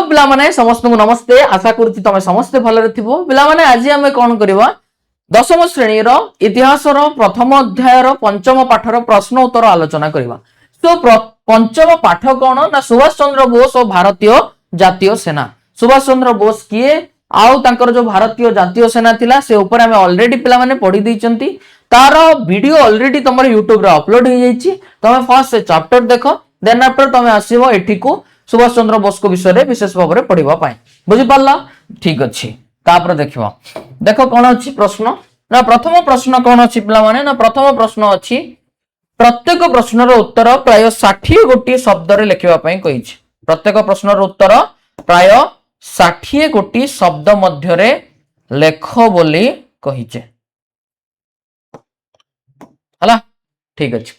पिला माने समस्त को नमस्ते आशा करूची तमे समस्त भलरे थिबो पिला माने आज हम कोन करबा दशम श्रेणी रो इतिहास रो प्रथम अध्याय रो पंचम पाठ रो प्रश्न उत्तर आलोचना करबा। तो पंचम पाठ कोन ना सुभाष चंद्र बोस और भारतीय जातीय सेना। सुभाष चंद्र बोस किए आउ तांकर जो भारतीय जातीय सेना थिला से ऊपर हमें ऑलरेडी पिला माने पढी दैचंती। तार वीडियो ऑलरेडी तमर YouTube रे अपलोड हो जाईची। तमे फर्स्ट से चैप्टर देखो देन आफ्टर तमे आसीबो एठी को सुभाष चंद्र बोस को विषय रे विशेष भाव में पढ़िबा पाए बुझि पारला ठीक अछि। तापर देखिबा देखो कोन अछि प्रश्न ना प्रथम प्रश्न कोन अछि पिला माने ना प्रथम प्रश्न अछि प्रत्येक प्रश्नर उत्तर प्राय 60 गोटी शब्द रे लिखिबा पाए कहिछि। प्रत्येक प्रश्नर उत्तर प्राय 60 गोटी शब्द मध्य रे लेख बोली कहिছে हला ठीक अछि।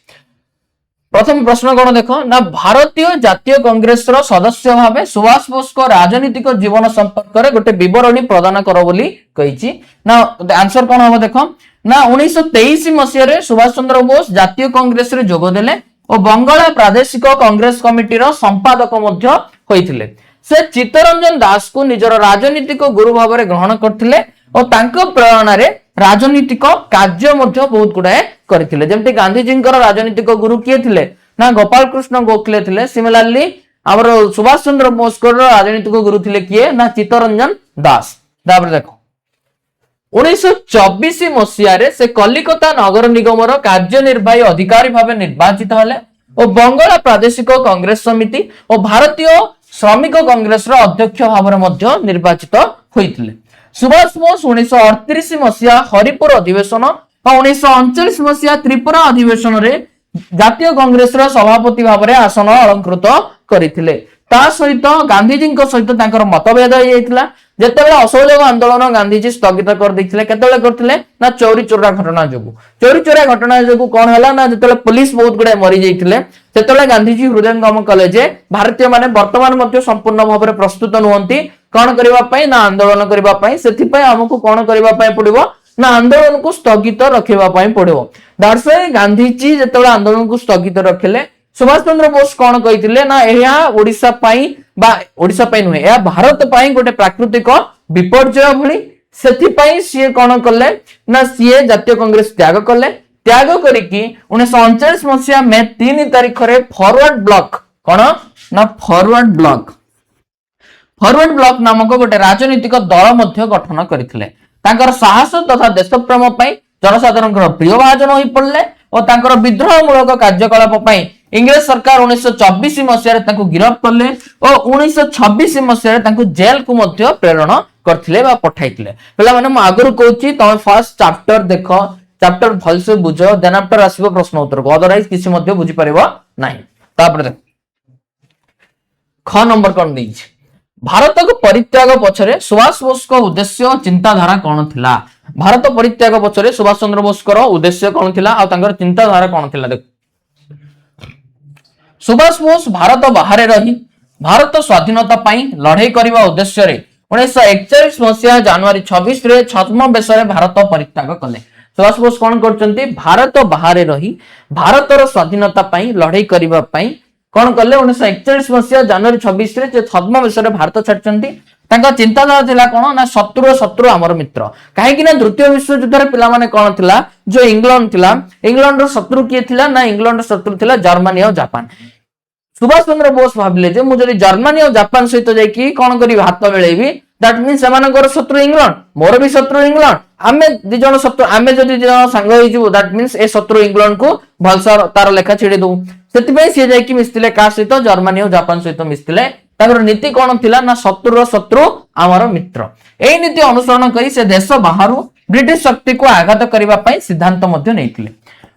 प्रथम प्रश्न कोन देखो ना भारतीय जातीय कांग्रेस रो सदस्य भाबे सुभाष बोस को राजनीतिक जीवन संपर्क रे गोटे विवरणी प्रदान करो बोली कहिछि ना आंसर कोन हो देखो ना 1923 मसिया रे सुभाष चंद्र बोस जातीय कांग्रेस रे जोग देले और बंगाला प्रादेशिक कांग्रेस कमिटी रो संपादक मध्य होइथिले। से चित्तरंजन दास को निजर राजनीतिक गुरु भाव में ग्रहण करथिले और तांको प्रेरणा रे राजनीतिक कार्य मध्य बहुत गुडाए करथिले। जेमति गांधी जी राजनीतिक गुरु किए थिले ना गोपाल कृष्ण गोखले थिले। सिमिलरली हमर सुभाष चंद्र बोस को राजनीतिक गुरु थिले किए ना चित्तरंजन दास। तापर देखो 1924 मसिया रे से कलिकता नगर निगम रो कार्यनिर्वाही अधिकारी भाव निर्वाचित हले और बंगाला प्रादेशिक कांग्रेस समिति और भारतीय श्रमिक कांग्रेस रो अध्यक्ष भाव में मध्य निर्वाचित होइथिले। सुभाष बोस 1938 मसिया हरिपुर अधिवेशन और 1939 मसिया त्रिपुरा अधिवेशन रे जातीय कांग्रेस रो सभापति भाव में आसन अलंकृत करथिले। ता सहित गांधी जी सहित तांकर मतभेद हो जाइतिला। जेतेबेले असहयोग आंदोलन गांधीजी स्थगित कर दैथिले केतेबेले करथिले ना चोरी चोरा घटना जोगु कोन हला ना जेतेबेले पुलिस बहुत गुडे मरि जाइतिले सेतेबेले गांधीजी हृदयंगम कले जे भारतीय माने वर्तमान मध्य संपूर्ण भाव में प्रस्तुत नहुंती कोन करबा पई ना आंदोलन करबा पई। सेथि पई हमकु कोन करबा पई पड़िबो ना आंदोलन को स्थगित रखिबा पई पड़िबो। दैट्स व्हाई गांधीजी जेतेबेले आंदोलन को स्थगित रखिले सुभाष चंद्र बोस कोन कहिथिले ना एहा ओडिसा पई बा ओडिसा पई नुहे एहा भारत पई गोटे प्राकृतिक विपर्जय भली। सेथि पई सिए कोन करले ना सिए जातीय कांग्रेस त्याग करले। त्याग करिकि 1939 मसिया मे 3 तारिख रे फॉरवर्ड ब्लॉक कोन ना फॉरवर्ड ब्लॉक नामक गोटे राजनीतिक दल मध्य गठन करथिले। तांकर साहस तथा देशप्रेम पई जनसाधारण प्रिय भाजन होई पड़ले और तांकर विद्रोह मूलक कार्यकलाप पई इंग्रेज सरकार 1924 मसिया तांको गिरफ्त करले और 1926 मसिया तांको जेल को मध्य प्रेरण करथिले बा पठाइथिले। पहला माने म आगरु कहूची तमे फर्स्ट चैप्टर देखो चैप्टर भल से बुझो देन आफ्टर आसीबो प्रश्न उत्तर को अदरवाइज किसी मध्य बुझी परिबो नाही। तापर देख ख नंबर कोन दैछि भारत को परित्याग पछरे सुभाष बोस को उद्देश्य चिंताधारा कोन थिला। भारत परित्याग पछरे सुभाष चंद्र बोस को उद्देश्य कोन थिला आ तांकर चिंताधारा कोन थिला। देख सुभाष बोस भारत बाहर रही भारत स्वाधीनता पाई लड़ाई करने उद्देश्य 1941 मसीहा जनवरी 26 रे छद्म बेश भारत परित्याग कले। सुभाष बोस कौन करचंती भारत बाहर रही भारतर स्वाधीनता पाई लड़ाई करबा पाई कौन कले 1941 मसीहा जनवरी 26 रे छद्म बेश भारत छाड़चंती। तांका चिंताधारा थिला कोन ना शत्रु आमर मित्र काहे कि ना द्वितीय विश्व युद्ध रे पिला माने कोन थिला जो इंग्लैंड थिला इंग्लैंड रो शत्रु किए थिला ना इंग्लैंड रो शत्रु थिला जर्मनी और जापान। सुभाष चंद्र बोस भाबिले जे मु जदि जर्मनी और जापान सहित जाई कि कोन करी हाथ मिलेबी दैट मींस सेमानकर शत्रु इंग्लैंड मोर भी शत्रु इंग्लैंड आमे दि जण शत्रु आमे जदि दि जण संग होई जिवो दैट मींस ए शत्रु इंग्लैंड को भलसर तार लेखा छिड़ी दउ। सेति पई से जाई कि मिस्तिले का सहित जर्मनी और जापान सहित मिस्तिले ताकर नीति कोन थिला ना शत्रु आमर मित्र। एई नीति अनुसरण करी से देश बाहरु ब्रिटिश शक्ति को आघात करिबा पई सिद्धांत मध्य नेइथिले।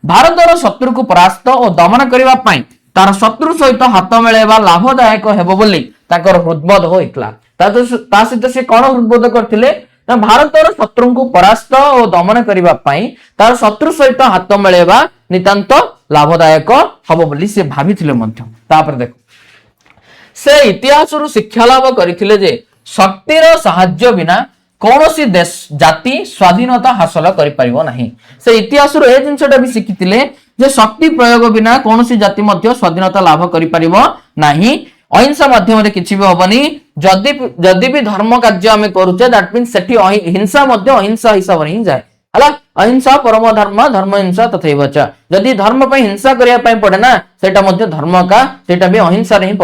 भारतर शत्रु को परास्त और दमन करिबा पई तार शत्रु सहित हाथ मिलेबा लाभदायक हेबो बोली ताकर हृदबोध होइतला। ता सहित से कोन हृदबोध करथिले ना भारतर शत्रु को परास्त और दमन करिबा पई तार शत्रु सहित हाथ मिलेबा नितांत लाभदायक हबो बोली से भाबिथिले मध्य। तापर देखो से इतिहास रु शिक्षा लाभ करथिले जे शक्तिर सहाय्य बिना कौनसी देश जाति स्वाधीनता हासिल करि परिबो नाही। से इतिहास रु ए जिंसटा भी शिखिथिले जे शक्ति प्रयोग बिना कौनसी जाति मध्य स्वाधीनता लाभ करि परिबो नाही अहिंसा माध्यम किसी भी हबनी जदि जदि भी धर्म कार्य आम करुचे दैट मीन सेठी हिंसा मध्य अहिंसा हिसाब रे ही जाए हला अहिंसा परम धर्म धर्म हिंसा तथैव च जदि धर्म पे हिंसा करिया पय पड़े ना सेटा मध्य धर्म का सेटा भी अहिंसा रे ही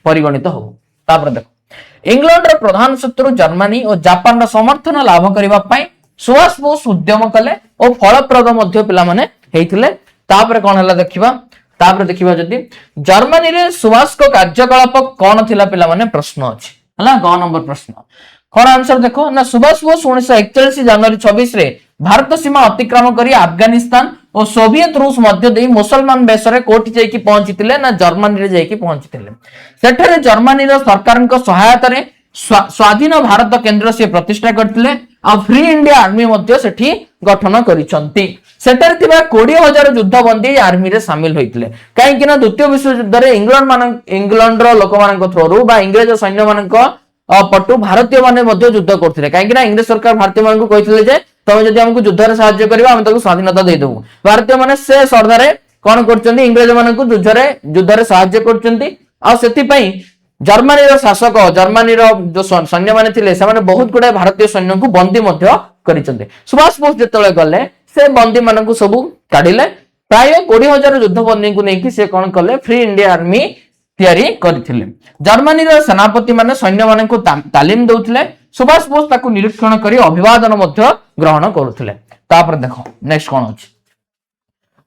परिगणित हो। तापर देखो इंग्लैंड रो प्रधान शत्रु जर्मनी और जापान रो समर्थन लाभ करबा पय सुभाष बोस उद्यम कले और फलप्रद मध्य पिला माने हेइथिले। तापर कोन हला देखिबा तापर देखिबा जदि जर्मनी रे सुभाष को कार्यकलाप कोन थिला पिला माने प्रश्न अछि हला 9 नंबर प्रश्न कोन आंसर देखो ना सुभाष बोस 1941 जनवरी 26 रे भारत सीमा अतिक्रम करी अफगानिस्तान और सोवियत रूस मध्य देई मुसलमान बेसरे कोठी जाईकी पहुंचीतिले ना जर्मनी रे जाईकी पहुंचीतिले सेठरे जर्मनी रो सरकार को सहायता रे स्वाधीन भारत केंद्र से प्रतिष्ठा करथिले आ फ्री इंडिया आर्मी मध्य सेठी गठन करिसंती सेठरे थिबा 20,000 युद्धबंदी आर्मी रे शामिल होइतिले काहे कि ना द्वितीय विश्व युद्ध रे इंग्लैंड रो लोक मानक थ्रोरू बा इंग्रज सैन्य मानक पटु भारतीय माने मध्य युद्ध करथिले काहे कि ना इंग्लिश सरकार भारतीय मानक कहिथिले जे तमे जदि हमकु युद्ध रे सहायता करिबा हम ताकू स्वाधीनता दे देबु भारतीय माने से सरदारे कोन करचंदी इंग्रज मानक युद्ध रे सहायता करचंदी आ सेति पई जर्मनी रो शासक जर्मनी रो जो सैन्य माने थिले से माने बहुत गुडे भारतीय सैन्य को बंदी मध्य करिचंदी सुभाष बोस जेतले गले से बंदी मानक सब काढिले प्राय 20,000 युद्ध बंदी को नेकी से कोन कले फ्री इंडिया आर्मी तैयारी करथिले जर्मनी रो सेनापति माने सैन्य माने को तालीम दउथिले सुभाष बोस ताकू निरीक्षण करी अभिवादन मध्य ग्रहण करुथिले। तापर देखो नेक्स्ट कोन अछि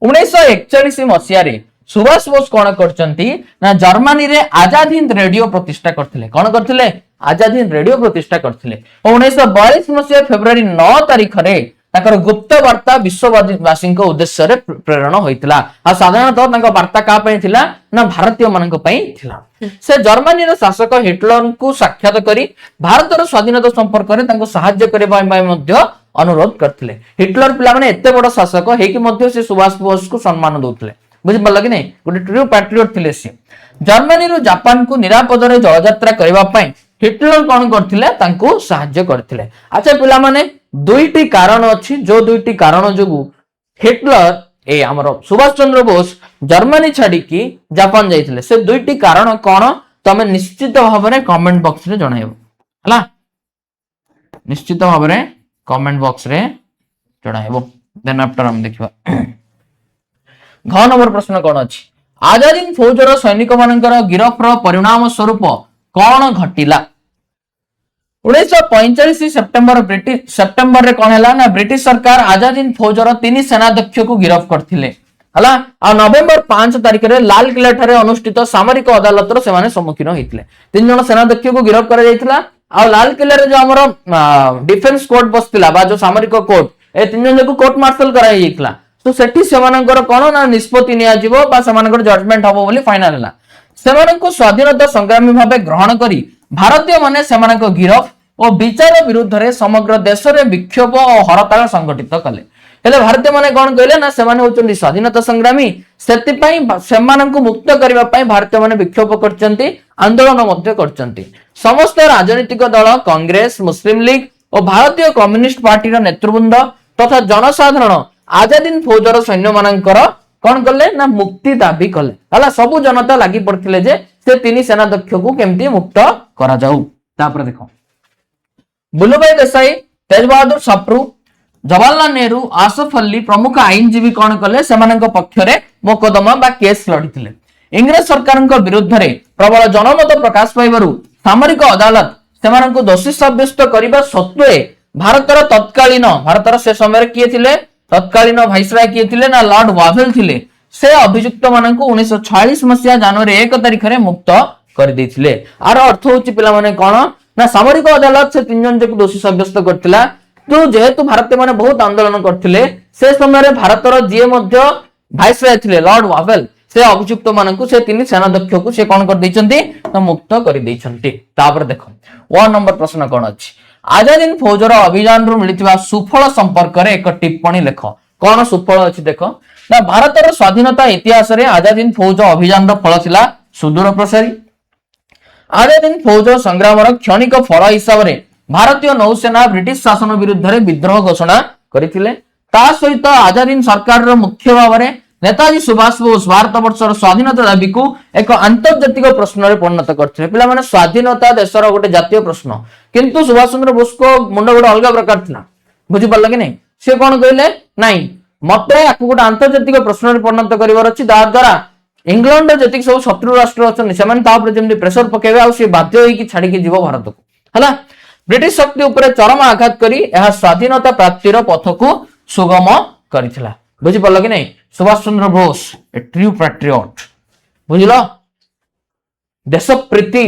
1941 मसिया रे सुभाष बोस कोन करचंती ना जर्मनी रे आजाद हिंद रेडियो प्रतिष्ठा करथिले कोन करथिले आजाद हिंद रेडियो प्रतिष्ठा करथिले 1942 मसिया फेब्रुआरी 9 तारिख रे ताकर गुप्त वार्ता विश्ववासी उद्देश्य रे प्रेरण होइतिला आ साधारणतः तांका वार्ता का पय थिला ना भारतीय मानक पय थिला से जर्मनी रो शासक हिटलर को साक्षात करी भारत रो स्वाधीनता संपर्क रे तांको सहाय्य करबा मध्य अनुरोध करथिले हिटलर पिला माने एते बड़ शासक हे कि मध्य से सुभाष बोस को सम्मान दउथिले बुझि पल्ला कि नै गोटे ट्रू पैट्रियट थिले से जर्मनी रो जापान को निरापद रे जल यात्रा करबा पय हिटलर कोन करथिले तांको सहाय्य करथिले। अच्छा पिला माने दुईटी कारण अछि जो दुईटी कारण जोगु हिटलर ए हमरो सुभाष चंद्र बोस जर्मनी छाडी की जापान जाइथिले से दुईटी कारण कोन तमे निश्चित भाव रे कमेंट बॉक्स रे जणाइबो हला निश्चित भाव रे कमेंट बॉक्स रे जणाइबो देन आफ्टर हम देखिबा घ नंबर प्रश्न कोन अछि आजाद फौजर सैनिक मानकर गिरफ रो परिणाम स्वरूप कोन घटिला 1945 सेप्टेम्बर रे कोन हैला ना ब्रिटिश सरकार आजाद हिंद फौजर 3 सेनाध्यक्ष को गिरफ करथिले हला आ नवेम्बर 5 तारिख रे लाल किला ठारे अनुष्ठित सामरिक अदालत रो सेमाने सम्मुखीन होइतिले 3 जण सेनाध्यक्ष को गिरफ करा जायतिला आ लाल किला रे जो हमरो डिफेंस कोर्ट बसतिला बा जो सामरिक कोर्ट ए 3 जण को कोर्ट मार्शल करा जायतिला तो सेठी सेमानकर कोन ना निष्पत्ति निया जिवो बा सेमानकर जजमेंट हबो बोली फाइनल हैला सेमाननको स्वाधीनता संग्रामी भाबे ग्रहण करी भारतीय माने सेमानक गिरफ और विचार विरुद्ध रे समग्र देश रे विक्षोभ और हड़ताल संगठित कले हेले भारतीय माने कोन कहले ना सेमाने होचंदी स्वाधीनता संग्रामी सेति पई सेमाननको मुक्त करबा पई भारतीय माने विक्षोभ करचंती आंदोलन मध्य करचंती समस्त राजनीतिक दल कांग्रेस मुस्लिम लीग और भारतीय कम्युनिस्ट पार्टी रो नेतृवृंद तथा जनसाधारण आजाद हिंद फौजर सैन्य मानकर कोन करले ना मुक्ति दाबी कले हला सब जनता लागि पड़थिले जे से 3 सेनाध्यक्ष को केमती मुक्त करा जाऊ। तापर देखो बुल्लुभाई देसाई तेज बहादुर सप्रू जवाहरलाल नेहरू आसफ अली प्रमुख आईनजीवी कोन कले सेमानक पक्षरे मोकदमा बा केस लढिथिले इंग्रज सरकार विरुद्ध रे प्रबल जनमत प्रकाश पाइबारु सामरिक अदालत सेमानक दोषी साब्यस्त करिबा सत्वे भारतर से समय किए थिले तत्कालीन भाइसराय किए थिले ना लॉर्ड वावेल थिले से अभियुक्त मानक 1946 मसिया जनवरी 1 तारिख रे मुक्त कर दैथिले आर अर्थ होची पिला माने कोन ना सामरिक अदालत से 3 जन को दोषी साब्यस्त करथिला तो जेहेतु भारतीय माने बहुत आंदोलन करथिले से समय रे भारतर जे मध्य भाइसराय थिले लॉर्ड वावेल से अभियुक्त मानक से 3 सेनाध्यक्ष को से कोन कर दैचंती तो मुक्त कर दैचंती। तापर देखो 1 नंबर प्रश्न कोन अछि आजाद हिंद फौजर अभियान रु मिलिथिबा सुफल संपर्क रे एक टिप्पणी लेख कोन सुफल अछि देखो ना भारतर स्वाधीनता इतिहास रे आजाद हिंद फौज अभियान रो फल थिला सुदूर प्रसारी आजाद हिंद फौज संग्राम रो क्षणिक फल हिसाब रे भारतीय नौसेना ब्रिटिश शासन विरुद्ध रे विद्रोह घोषणा करिथिले ता सहित आजाद हिंद सरकार रो मुख्य भाव रे नेताजी सुभाष बोस भारत वर्षर स्वाधीनता दाबी को एक आंतर्जातिक प्रश्न में परिणत करते पिला माने स्वाधीनता देशर गोटे जातीय प्रश्न किंतु सुभाष चंद्र बोस को मुंड गोटे अलग प्रकार था बुझी पारल कि नहीं से कौन कहले नहीं मते आपको गोटे आंतर्जातिक प्रश्न में परिणत करिवार अछि द्वारा इंग्लैंड जति सब शत्रु राष्ट्र अछन सेमान ता ऊपर जेमि प्रेशर पकेबे आ से बाध्य होई कि छाडी के जीव भारत को हला ब्रिटिश शक्ति ऊपर चरम आघात करी यह स्वाधीनता प्राप्तिर पथ को सुगम करिथिला बुझी पारल कि नहीं सुभाष चंद्र बोस ए ट्रू पैट्रियट बुझिल देश प्रीति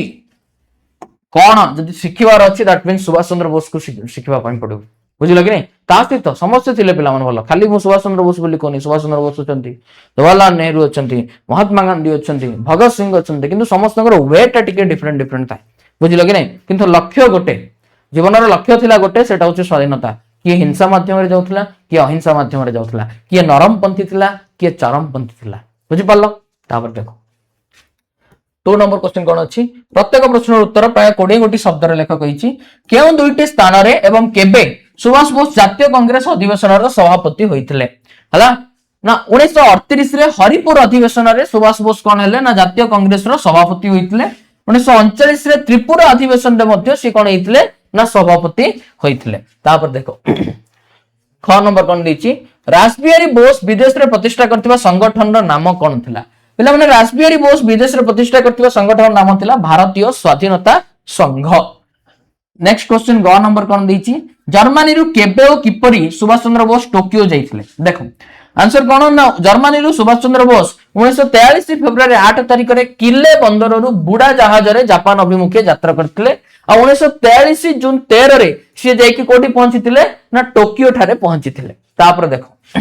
कौन जदि शिखिबार अछि दैट मींस सुभाष चंद्र बोस को शिखिबा पई पड़ो बुझिल कि नहीं ता सहित समस्त थिले पिला मन भलो खाली मु सुभाष चंद्र बोस बोली कोनी सुभाष चंद्र बोस अछंती जवाहरलाल नेहरू अछंती महात्मा गांधी अछंती भगत सिंह अछंती किंतु समस्तଙ୍କର वेट टिके डिफरेंट डिफरेंट थाए बुझिल कि नहीं किंतु लक्ष्य गोटे जीवनर लक्ष्य थिला गोटे सेटा होछि स्वाधीनता किए हिंसा माध्यम रे जाउथला किए अहिंसा माध्यम रे जाउथला किए नरम पंथी थिला किए चरम पंथी थिला बुझि पारलो तापर देखो 2 नंबर क्वेश्चन कोन अछि प्रत्येक प्रश्नर उत्तर प्राय 20 गोटी शब्द रे लेख कहिछि केउ दुईटी स्थान रे एवं केबे सुभाष बोस जातीय कांग्रेस अधिवेशन रो सभापति होइथिले हला ना 1938 रे हरिपुर अधिवेशन रे सुभाष बोस कोन हेले ना जातीय कांग्रेस रो सभापति होइथिले 1939 रे त्रिपुरा अधिवेशन रे मध्ये से कोन हेइथिले ना सभापति होइथिले तापर देखो 6 नंबर कोन दिछि रासबिहारी बोस विदेश रे प्रतिष्ठा करथिबा संगठन रो नाम कोन थिला पिला माने रासबिहारी बोस विदेश रे प्रतिष्ठा करथिबा संगठन नाम थिला भारतीय स्वाधीनता संघ नेक्स्ट क्वेश्चन 9 नंबर कोन दिछि जर्मनी रु केबे ओ किपरि सुभाष चंद्र बोस टोकियो जाइथिले देखो आंसर कोन ना जर्मनी रु सुभाष चंद्र बोस 1943 फेब्रुआरी 8 तारिख रे किले बंदर रु बुडा जहाज रे जापान अभिमुखे यात्रा करथिले आ 1943 जून 13 रे से जाइकी कोठी पहुंचीथिले ना टोकियो ठारे पहुंचीथिले तापर देखो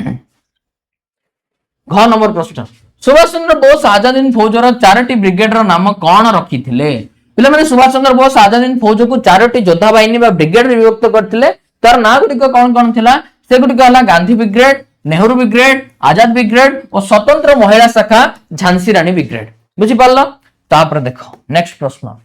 9 नंबर प्रश्न सुभाष चंद्र बोस आजाद हिंद फौजर 4टी ब्रिगेड रो नाम कोन रखिथिले पिला माने सुभाष चंद्र बोस आजाद हिंद फौज को 4टी योद्धा बाहिनी बा ब्रिगेड रे विभक्त करथिले तार ना गुडी कोन कोन थिला से गुडी हला गांधी ब्रिगेड नेहरू ब्रिगेड आजाद ब्रिगेड और स्वतंत्र महिला शाखा झांसी रानी ब्रिगेड बुझी पारलो तापर देखो नेक्स्ट प्रश्न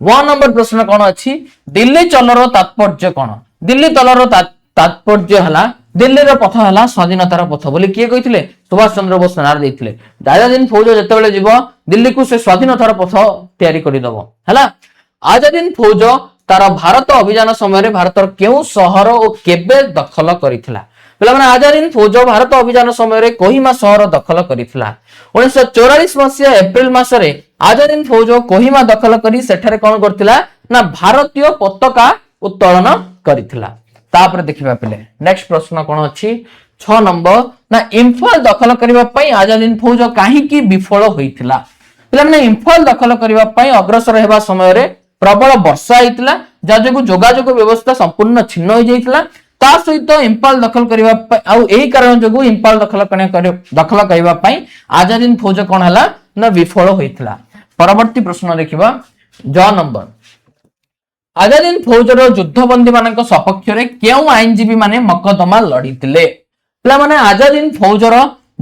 1 नंबर प्रश्न कोन अछि दिल्ली चलरो तात्पर्य कोन दिल्ली चलरो तात्पर्य हला दिल्ली रो पथ हला स्वाधीनतार पथ बोली किए कहिथिले सुभाष चंद्र बोस नार देथिले आजाद हिंद फौज जते बेले जीवो दिल्ली को से स्वाधीनतार पथ तयारी करि दबो हला आजाद हिंद फौज तार भारत अभियान समय भारतर केउ शहर ओ केबे दखल करिथिला पिला माने आजाद हिंद फौज भारत अभियान समय कोहिमा शहर दखल करिथिला 1944 मसिया एप्रिल मासरे आजाद हिंद फौज कोहिमा दखल करी सेठारे कोन करथिला ना भारतीय पताका उत्तोलन करिथिला तापर देखिबा पिले नेक्स्ट प्रश्न कोन अछि 6 नंबर ना इंफाल दखल करिबा पई आजाद हिंद फौज काहे की विफल होइथिला पिला माने इंफाल दखल करिबा पई अग्रसर हेबा समय रे प्रबल वर्षा आइतिला जाजको जोगाजोग व्यवस्था संपूर्ण छिन्न होई जाइतिला ता सहित इंफाल दखल करिबा पई आ एही कारण जगु इंफाल दखल करिबा पई आजाद हिंद फौज कोन हला ना विफल होइतिला परवर्ती प्रश्न देखिबा 6 नंबर आजाद हिंद फौजर युद्धबंदी मानक सपक्ष रे केउ आईनजीवी माने मकदमा लड़ीतिले पिला माने आजाद हिंद फौजर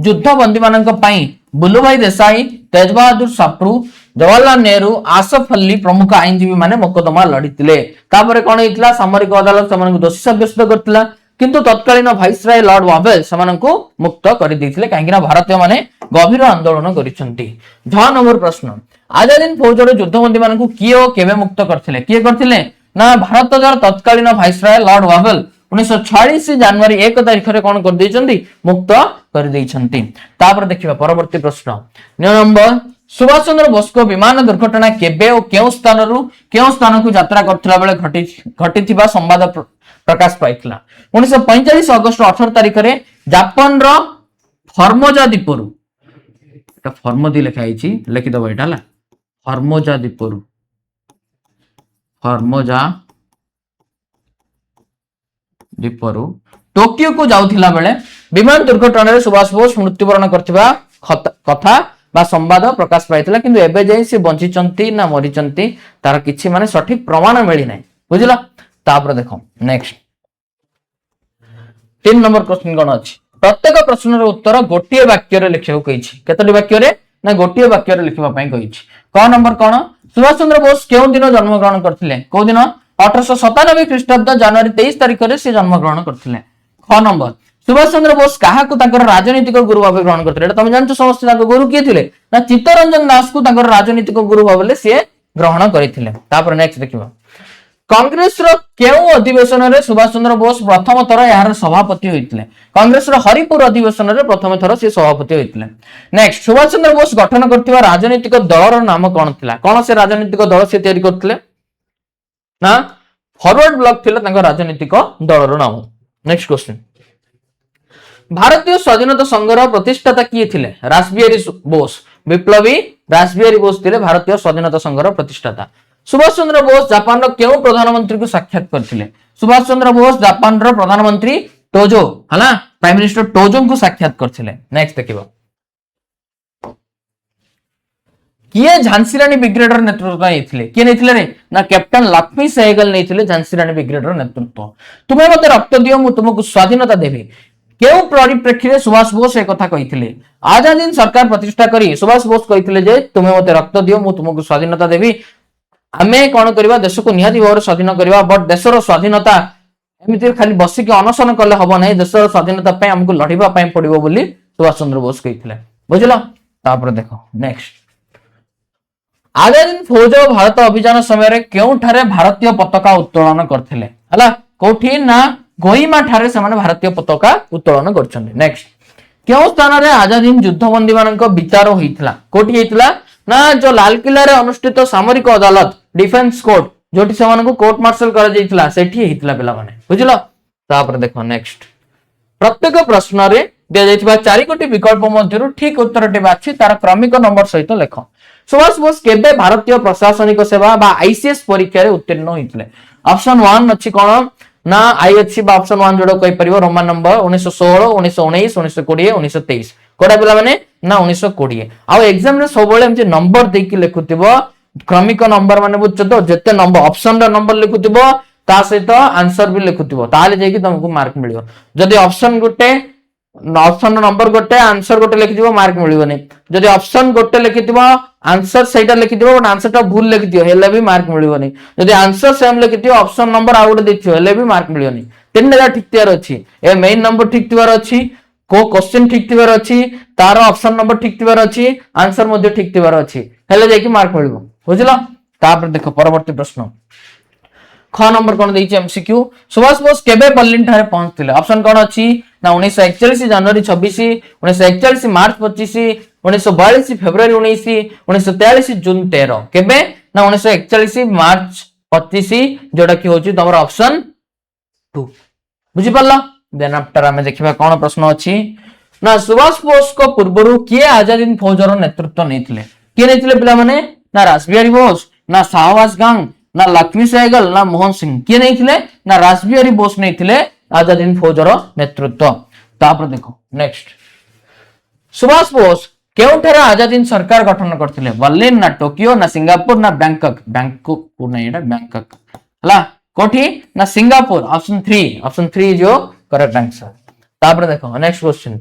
युद्धबंदी मानक पई बुल्लुभाई देसाई तेज बहादुर साप्रू जवाहरलाल नेहरू आसफ अली प्रमुख आईनजीवी माने मकदमा लड़ीतिले तापरे कोन हितला सामरिक अदालत समन दोषी साब्यस्त करतिला किंतु तत्कालीन वाइसराय लॉर्ड वावेल समनकु मुक्त करि दैथिले काहेकि ना भारतीय माने गभीर आंदोलन करिसंती 6 नंबर प्रश्न आजाद हिंद फौजर युद्धबंदी मानकु किए ओ केबे मुक्त करथिले किए करथिले ना भारत जर तत्कालीन वाइसराय लॉर्ड वावेल 1946 जनवरी 1 तारिख रे कोन कर दैचंती मुक्त कर दैचंती तापर देखिबा परवर्ती प्रश्न 9 नंबर सुभाष चंद्र बोस को विमान दुर्घटना केबे ओ केउ स्थान को यात्रा करथिला बेले घटिथिबा संवाद प्रकाश पाइथिला 1945 अगस्त 18 तारिख रे जापान रो फॉर्मोजा द्वीपरु एटा फॉर्मोदी लिखा आइछि लिखि दबो एटा हला फॉर्मोजा द्वीपरु टोकियो को जाउथिला बेले विमान दुर्घटना रे सुभाष बोस मृत्युवरण करथिबा कथा बा संवाद प्रकाश पाइथिला किंतु एबे जाई से बंचिचंती ना मरिचंती तार किछि माने सठिक प्रमाण मिली नै बुझिला तापर देखो नेक्स्ट 3 नंबर क्वेश्चन कोन अछि प्रत्येक प्रश्नर उत्तर गोटिए वाक्य रे लिखियो कहिछि केतोटी वाक्य रे ना गोटिए वाक्य रे लिखिबा पई कहिछि क नंबर कोन सुभाष चंद्र बोस केउ दिन जन्म ग्रहण करथिले को दिन 1897 ख्रीष्टाब्द जनवरी 23 तारिख रे से जन्म ग्रहण करथिले ख नंबर सुभाष चंद्र बोस काहाकू तांकर राजनीतिक गुरु भाव ग्रहण करथिले तुम जानछ समस्त तांकर गुरु किए थिले ना चित्तरंजन दास को तांकर राजनीतिक गुरु भाव से ग्रहण करथिले तापर नेक्स्ट देखिबा कांग्रेस रो केउ अधिवेशन रे सुभाष चंद्र बोस प्रथम थर यार सभापति होइतिले कांग्रेस रो हरिपुर अधिवेशन रे प्रथम थर से सभापति होइतिले नेक्स्ट सुभाष चंद्र बोस गठन करथिबा राजनीतिक दल रो नाम कोन थिला कोन से राजनीतिक दल से तयारी करथिले ना फॉरवर्ड ब्लॉक थिला तांकर राजनीतिक दल रो नाम नेक्स्ट क्वेश्चन भारतीय स्वाधीनता संघर प्रतिष्ठाता किए थिले रासबिहारी बोस विप्लवी रासबिहारी बोस थिले भारतीय स्वाधीनता संघर प्रतिष्ठाता सुभाष चंद्र बोस जापान रो केउ प्रधानमंत्री को साक्षात करथिले सुभाष चंद्र बोस जापान रो प्रधानमंत्री टोजो हला प्राइम मिनिस्टर टोजो को साक्षात करथिले नेक्स्ट देखिबो किए झांसी रानी ब्रिगेड रो नेतृत्व नेथिले किए नेथिले रे ना कैप्टन लक्ष्मी सहगल नेथिले झांसी रानी ब्रिगेड रो नेतृत्व तुमे मते रक्त दियो मु तुमको स्वाधीनता देबी केउ परिप्रेक्षी सुभाष बोस एक कथा कहिथिले आजाद हिंद सरकार प्रतिष्ठा करी सुभाष बोस कहिथिले जे तुमे मते रक्त दियो मु तुमको स्वाधीनता देबी आमे कौन करबा देश को निहाती भाव स्वाधीन करबा बट देशर स्वाधीनता एमिति खाली बसी के अनशन कले हबो नै देशर स्वाधीनता पे हमको लढिबा पय पड़िबो बोली सुभाष चंद्र बोस कहिथिले बुझलो तापर देखो नेक्स्ट आजाद हिंद फौज भारत अभियान समय रे केउ ठारे भारतीय पताका उत्तोलन करथिले हला कोठी ना गोइमा ठारे समान भारतीय पताका उत्तोलन करछन्ते नेक्स्ट केउ स्थान रे आजाद हिंद युद्धबंदी मानक विचार होइतला कोठी हेतला ना जो लाल किला रे अनुष्ठित सामरिक अदालत डिफेंस कोर्ट जोटी से मानको कोर्ट मार्शल करा जाइतला सेठी हेतला पिला माने बुझलो तापर देखो नेक्स्ट प्रत्येक प्रश्न रे दिया जाइतबा 4 कोटी विकल्प मध्यरु ठीक उत्तरटी बाछि तार क्रमिक नंबर सहित लेख सुभाष बोस केबे भारतीय प्रशासनिक सेवा बा आईसीएस परीक्षा रे उत्तीर्ण होइतले ऑप्शन 1 अछि कोन ना आई अछि बा ऑप्शन 1 जोडो कहि परिबो रोमन नंबर 1916 1919 1920 1923 कोडा पिला माने ना 1920 आ एग्जाम रे सब बेले एमजे नंबर दे कि लिखुतिबो क्रमिक नंबर माने बुझछ तो जते नंबर ऑप्शन रो नंबर लिखुतिबो ता सहित आंसर भी लिखुतिबो ताले जे कि तुमको मार्क मिलियो जदी ऑप्शन गोटे ऑप्शन नंबर गोटे आंसर गोटे लिखिदिबो मार्क मिलिबो नै जदी ऑप्शन गोटे लिखिदिबो आंसर सेटा लिखिदिबो बट आंसर टा भूल लिखिदियो हेले भी मार्क मिलिबो नै जदी आंसर सेम लिखिदियो ऑप्शन नंबर आ गोटे देखियो हेले भी मार्क मिलियो नै तीनटा ठीक तियार अछि ए मेन नंबर ठीक तियार अछि को क्वेश्चन ठीक थिबार अछि तार ऑप्शन नंबर ठीक थिबार अछि आंसर मध्ये ठीक थिबार अछि हेले जाय कि मार्क मिलबो बुझलो तापर देखो परवर्ती प्रश्न ख नंबर कोन देछि एमसीक्यू सुभाष बोस केबे बर्लिन ठारे पहुंचथिले ऑप्शन कोन अछि ना 1941 जनवरी 26 1941 मार्च 25 1942 फेब्रुआरी 19 1943 जून 13 केबे ना 1941 मार्च 25 जोडा कि होछि तमर ऑप्शन 2 बुझि पल्ला देन आफ्टर हमें देखिबा कोन प्रश्न अछि ना सुभाष बोस को पूर्वरु किए आजाद हिंद फौजर नेतृत्व नेथिले किए नेथिले पिला माने ना रासबिहारी बोस ना शाहबाज खान ना लक्ष्मी सहगल ना मोहन सिंह किए नेथिले ना रासबिहारी बोस नेथिले आजाद हिंद फौजर नेतृत्व तापर देखो नेक्स्ट सुभाष बोस केउठारे आजाद हिंद सरकार गठन करथिले बर्लिन ना टोकियो ना सिंगापुर ना बैंकॉक नै एटा बैंकॉक हला कोठी ना सिंगापुर ऑप्शन 3 जो करेक्ट आंसर तापर देखो नेक्स्ट क्वेश्चन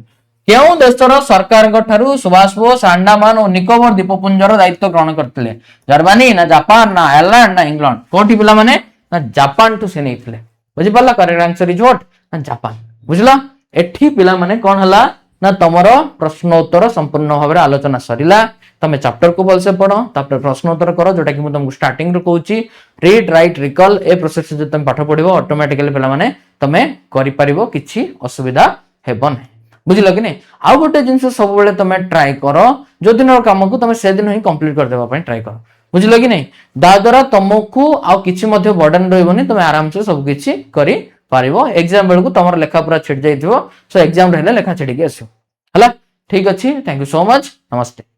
केउ देशर सरकार ठारू सुभाष बोस अंडमान और निकोबर द्वीपपुंजर दायित्व ग्रहण करथिले जर्मनी ना जापान ना आयरलैंड ना इंग्लैंड कोठी पिला माने ना जापान टू से नेथिले बुझि पल्ला करेक्ट आंसर इज व्हाट ना जापान बुझला एठी पिला माने कोन हला ना तमरो प्रश्न उत्तर संपूर्ण भाबरे आलोचना सरिला तमे चैप्टर को बोलसे पढो तापर प्रश्न उत्तर करो जोटा कि मु तुमको स्टार्टिंग रो कहूची read write recall a process जे तुम पाठ पढिबो ऑटोमेटिकली पिला माने तमे करि परिबो किछि असुविधा हेबो नै बुझिलो कि नै आ गोटे जिंस सब बेले तमे ट्राई करो जो दिन काम को तमे से दिन ही कंप्लीट कर देबा पई ट्राई करो बुझिलो कि नै दा द्वारा तुमको आ किछि मध्ये बर्डन रहइबोनी तमे आराम से सब किछि करि पारिबो एग्जाम बेल को तमर लेखा पूरा छिड़ जाइथिबो सो एग्जाम रहले लेखा छिड़ी के आसो हला ठीक अछि थैंक यू सो मच नमस्ते।